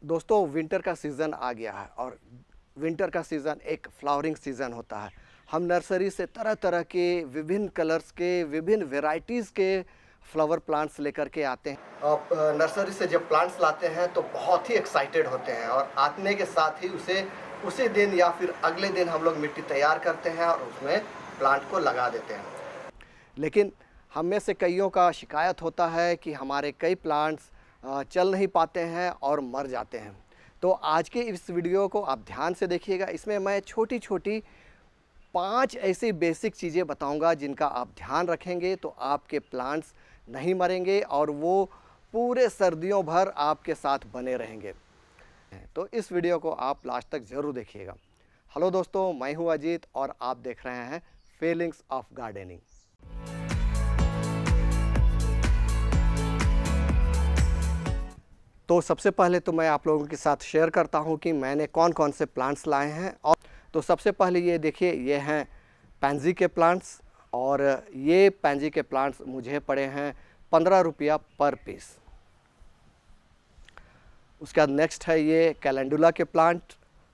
दोस्तों विंटर का सीज़न आ गया है और विंटर का सीज़न एक फ्लावरिंग सीज़न होता है। हम नर्सरी से तरह तरह के विभिन्न कलर्स के विभिन्न वैरायटीज़ के फ्लावर प्लांट्स लेकर के आते हैं। आप नर्सरी से जब प्लांट्स लाते हैं तो बहुत ही एक्साइटेड होते हैं और आने के साथ ही उसे उसी दिन या फिर अगले दिन हम लोग मिट्टी तैयार करते हैं और उसमें प्लांट को लगा देते हैं। लेकिन हम में से कईयों का शिकायत होता है कि हमारे कई प्लांट्स चल नहीं पाते हैं और मर जाते हैं। तो आज के इस वीडियो को आप ध्यान से देखिएगा। इसमें मैं छोटी छोटी 5 ऐसी बेसिक चीज़ें बताऊंगा जिनका आप ध्यान रखेंगे तो आपके प्लांट्स नहीं मरेंगे और वो पूरे सर्दियों भर आपके साथ बने रहेंगे। तो इस वीडियो को आप लास्ट तक ज़रूर देखिएगा। हेलो दोस्तों, मैं हूं अजीत और आप देख रहे हैं फीलिंग्स ऑफ गार्डनिंग। तो सबसे पहले तो मैं आप लोगों के साथ शेयर करता हूं कि मैंने कौन कौन से प्लांट्स लाए हैं। और तो सबसे पहले ये देखिए, ये हैं पैंजी के प्लांट्स और ये पैंजी के प्लांट्स मुझे पड़े हैं 15 रुपया पर पीस। उसके बाद नेक्स्ट है ये कैलेंडुला के प्लांट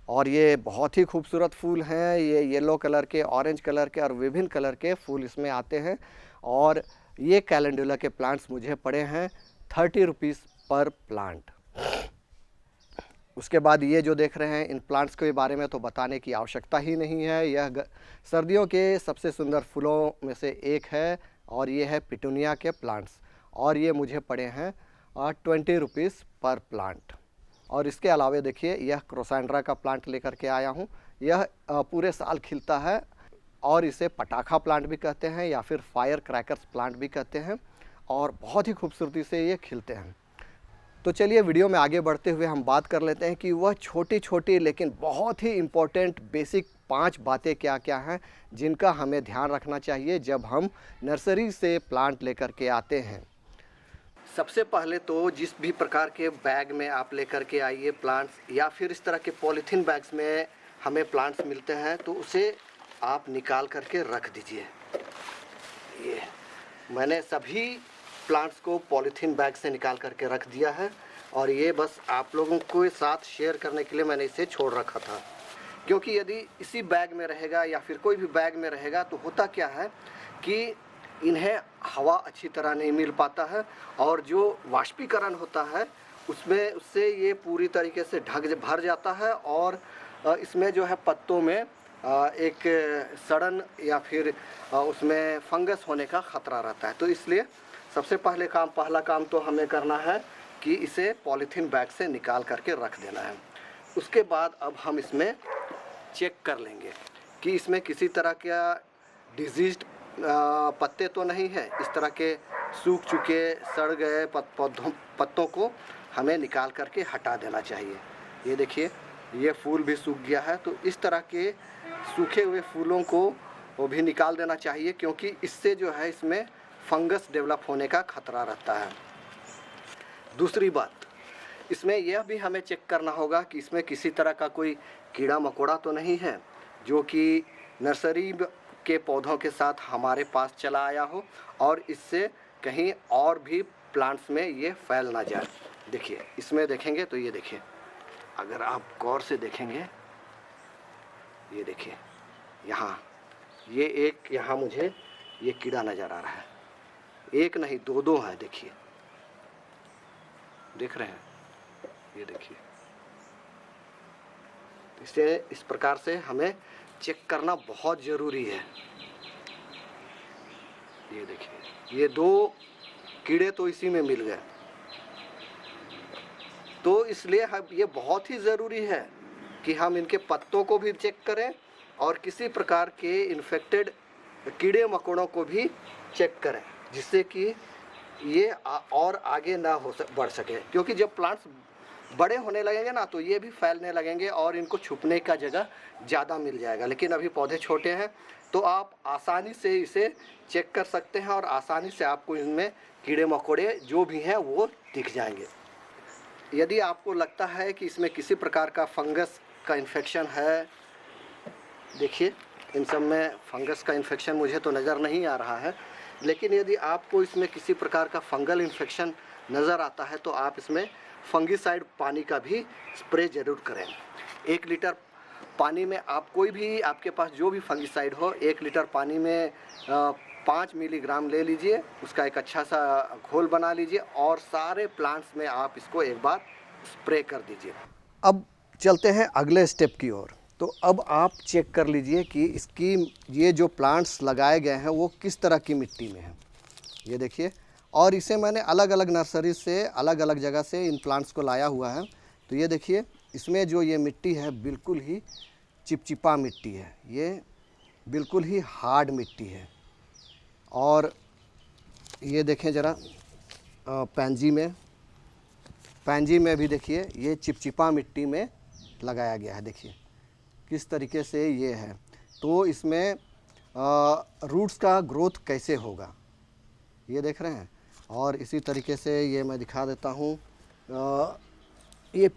और ये बहुत ही खूबसूरत फूल हैं। ये येलो कलर के, ऑरेंज कलर के और विभिन्न कलर के फूल इसमें आते हैं। और ये कैलेंडुला के प्लांट्स मुझे पड़े हैं 30 रुपीज़ पर प्लांट। उसके बाद ये जो देख रहे हैं, इन प्लांट्स के बारे में तो बताने की आवश्यकता ही नहीं है। यह सर्दियों के सबसे सुंदर फूलों में से एक है और ये है पिटूनिया के प्लांट्स और ये मुझे पड़े हैं 20 रुपीज़ पर प्लांट। और इसके अलावा देखिए, यह क्रोसेंड्रा का प्लांट लेकर के आया हूँ। यह पूरे साल खिलता है और इसे पटाखा प्लांट भी कहते हैं या फिर फायर क्रैकर्स प्लांट भी कहते हैं और बहुत ही खूबसूरती से ये खिलते हैं। तो चलिए वीडियो में आगे बढ़ते हुए हम बात कर लेते हैं कि वह छोटी छोटी लेकिन बहुत ही इम्पोर्टेंट बेसिक 5 बातें क्या क्या हैं जिनका हमें ध्यान रखना चाहिए जब हम नर्सरी से प्लांट लेकर के आते हैं। सबसे पहले तो जिस भी प्रकार के बैग में आप लेकर के आइए प्लांट्स या फिर इस तरह के पॉलीथीन बैग्स में हमें प्लांट्स मिलते हैं तो उसे आप निकाल करके रख दीजिए। ये मैंने सभी प्लांट्स को पॉलीथीन बैग से निकाल करके रख दिया है और ये बस आप लोगों के साथ शेयर करने के लिए मैंने इसे छोड़ रखा था, क्योंकि यदि इसी बैग में रहेगा या फिर कोई भी बैग में रहेगा तो होता क्या है कि इन्हें हवा अच्छी तरह नहीं मिल पाता है और जो वाष्पीकरण होता है उससे ये पूरी तरीके से भर जाता है और इसमें जो है पत्तों में एक सड़न या फिर उसमें फंगस होने का ख़तरा रहता है। तो इसलिए सबसे पहला काम तो हमें करना है कि इसे पॉलीथीन बैग से निकाल करके रख देना है। उसके बाद अब हम इसमें चेक कर लेंगे कि इसमें किसी तरह का डिजीज्ड पत्ते तो नहीं है। इस तरह के सूख चुके सड़ गए पत्तों को हमें निकाल करके हटा देना चाहिए। ये देखिए, ये फूल भी सूख गया है तो इस तरह के सूखे हुए फूलों को वो भी निकाल देना चाहिए, क्योंकि इससे जो है इसमें फंगस डेवलप होने का खतरा रहता है। दूसरी बात, इसमें यह भी हमें चेक करना होगा कि इसमें किसी तरह का कोई कीड़ा मकोड़ा तो नहीं है जो कि नर्सरी के पौधों के साथ हमारे पास चला आया हो और इससे कहीं और भी प्लांट्स में ये फैल ना जाए। देखिए, इसमें देखेंगे तो ये देखिए, अगर आप गौर से देखेंगे, ये देखिए यहाँ मुझे ये कीड़ा नज़र आ रहा है। एक नहीं, दो है। देखिए, देख रहे हैं, ये देखिए। इसे इस प्रकार से हमें चेक करना बहुत ज़रूरी है। ये देखिए, ये 2 कीड़े तो इसी में मिल गए। तो इसलिए ये बहुत ही ज़रूरी है कि हम इनके पत्तों को भी चेक करें और किसी प्रकार के इन्फेक्टेड कीड़े मकोड़ों को भी चेक करें, जिससे कि ये और आगे ना बढ़ सके। क्योंकि जब प्लांट्स बड़े होने लगेंगे ना तो ये भी फैलने लगेंगे और इनको छुपने का जगह ज़्यादा मिल जाएगा। लेकिन अभी पौधे छोटे हैं तो आप आसानी से इसे चेक कर सकते हैं और आसानी से आपको इनमें कीड़े मकोड़े जो भी हैं वो दिख जाएंगे। यदि आपको लगता है कि इसमें किसी प्रकार का फंगस का इन्फेक्शन है, देखिए इन सब में फंगस का इन्फेक्शन मुझे तो नज़र नहीं आ रहा है, लेकिन यदि आपको इसमें किसी प्रकार का फंगल इन्फेक्शन नज़र आता है तो आप इसमें फंगिसाइड पानी का भी स्प्रे ज़रूर करें। 1 लीटर पानी में आप कोई भी आपके पास जो भी फंगिसाइड हो 1 लीटर पानी में 5 मिलीग्राम ले लीजिए, उसका एक अच्छा सा घोल बना लीजिए और सारे प्लांट्स में आप इसको एक बार स्प्रे कर दीजिए। अब चलते हैं अगले स्टेप की ओर। तो अब आप चेक कर लीजिए कि इसकी ये जो प्लांट्स लगाए गए हैं वो किस तरह की मिट्टी में हैं। ये देखिए, और इसे मैंने अलग अलग नर्सरी से अलग अलग जगह से इन प्लांट्स को लाया हुआ है। तो ये देखिए, इसमें जो ये मिट्टी है बिल्कुल ही चिपचिपा मिट्टी है, ये बिल्कुल ही हार्ड मिट्टी है। और ये देखें ज़रा पैंजी में भी देखिए ये चिपचिपा मिट्टी में लगाया गया है। देखिए किस तरीके से ये है, तो इसमें रूट्स का ग्रोथ कैसे होगा ये देख रहे हैं। और इसी तरीके से ये मैं दिखा देता हूँ, ये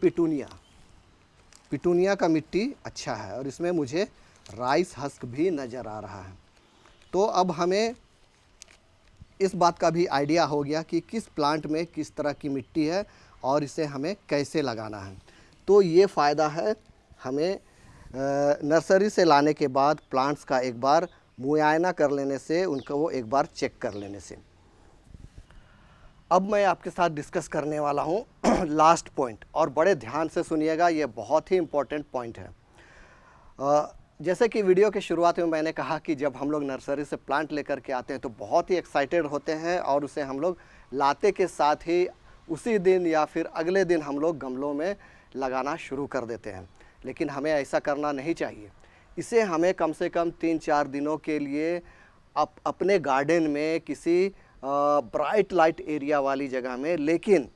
पिटूनिया का मिट्टी अच्छा है और इसमें मुझे राइस हस्क भी नज़र आ रहा है। तो अब हमें इस बात का भी आइडिया हो गया कि किस प्लांट में किस तरह की मिट्टी है और इसे हमें कैसे लगाना है। तो ये फ़ायदा है हमें नर्सरी से लाने के बाद प्लांट्स का एक बार मुआयना कर लेने से, उनका वो एक बार चेक कर लेने से। अब मैं आपके साथ डिस्कस करने वाला हूँ लास्ट पॉइंट, और बड़े ध्यान से सुनिएगा, ये बहुत ही इम्पोर्टेंट पॉइंट है। जैसे कि वीडियो के शुरुआत में मैंने कहा कि जब हम लोग नर्सरी से प्लांट लेकर के आते हैं तो बहुत ही एक्साइटेड होते हैं और उसे हम लोग लाते के साथ ही उसी दिन या फिर अगले दिन हम लोग गमलों में लगाना शुरू कर देते हैं। लेकिन हमें ऐसा करना नहीं चाहिए। इसे हमें कम से कम 3-4 दिनों के लिए अपने गार्डन में किसी ब्राइट लाइट एरिया वाली जगह में, लेकिन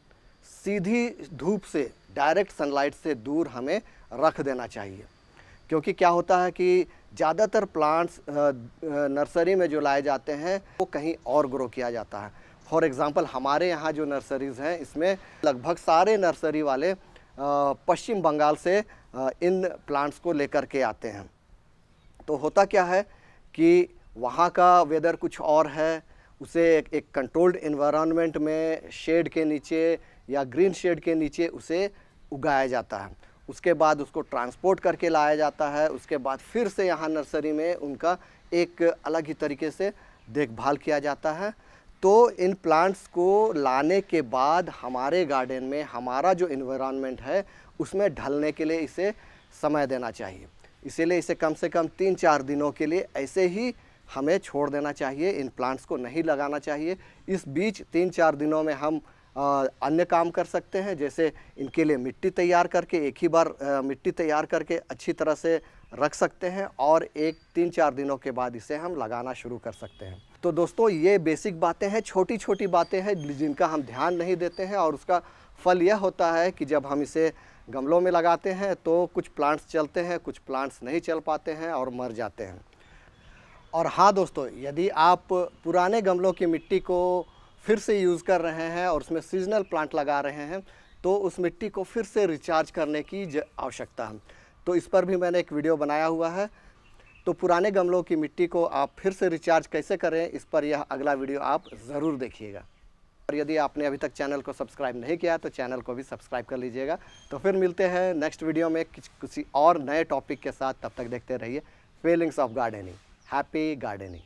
सीधी धूप से, डायरेक्ट सनलाइट से दूर हमें रख देना चाहिए। क्योंकि क्या होता है कि ज़्यादातर प्लांट्स नर्सरी में जो लाए जाते हैं वो कहीं और ग्रो किया जाता है। फॉर एग्ज़ाम्पल हमारे यहाँ जो नर्सरीज़ हैं इसमें लगभग सारे नर्सरी वाले पश्चिम बंगाल से इन प्लांट्स को लेकर के आते हैं। तो होता क्या है कि वहाँ का वेदर कुछ और है, उसे एक कंट्रोल्ड एनवायरनमेंट में शेड के नीचे या ग्रीन शेड के नीचे उसे उगाया जाता है। उसके बाद उसको ट्रांसपोर्ट करके लाया जाता है। उसके बाद फिर से यहाँ नर्सरी में उनका एक अलग ही तरीके से देखभाल किया जाता है। तो इन प्लांट्स को लाने के बाद हमारे गार्डन में हमारा जो एनवायरनमेंट है उसमें ढलने के लिए इसे समय देना चाहिए। इसीलिए इसे कम से कम 3-4 दिनों के लिए ऐसे ही हमें छोड़ देना चाहिए, इन प्लांट्स को नहीं लगाना चाहिए। इस बीच 3-4 दिनों में हम अन्य काम कर सकते हैं, जैसे इनके लिए मिट्टी तैयार करके एक ही बार मिट्टी तैयार करके अच्छी तरह से रख सकते हैं और 3-4 दिनों के बाद इसे हम लगाना शुरू कर सकते हैं। तो दोस्तों ये बेसिक बातें हैं, छोटी छोटी बातें हैं जिनका हम ध्यान नहीं देते हैं, और उसका फल यह होता है कि जब हम इसे गमलों में लगाते हैं तो कुछ प्लांट्स चलते हैं, कुछ प्लांट्स नहीं चल पाते हैं और मर जाते हैं। और हाँ दोस्तों, यदि आप पुराने गमलों की मिट्टी को फिर से यूज़ कर रहे हैं और उसमें सीजनल प्लांट लगा रहे हैं तो उस मिट्टी को फिर से रिचार्ज करने की आवश्यकता है। तो इस पर भी मैंने एक वीडियो बनाया हुआ है। तो पुराने गमलों की मिट्टी को आप फिर से रिचार्ज कैसे करें, इस पर यह अगला वीडियो आप ज़रूर देखिएगा। और यदि आपने अभी तक चैनल को सब्सक्राइब नहीं किया तो चैनल को भी सब्सक्राइब कर लीजिएगा। तो फिर मिलते हैं नेक्स्ट वीडियो में किसी और नए टॉपिक के साथ। तब तक देखते रहिए feelings of gardening. Happy gardening.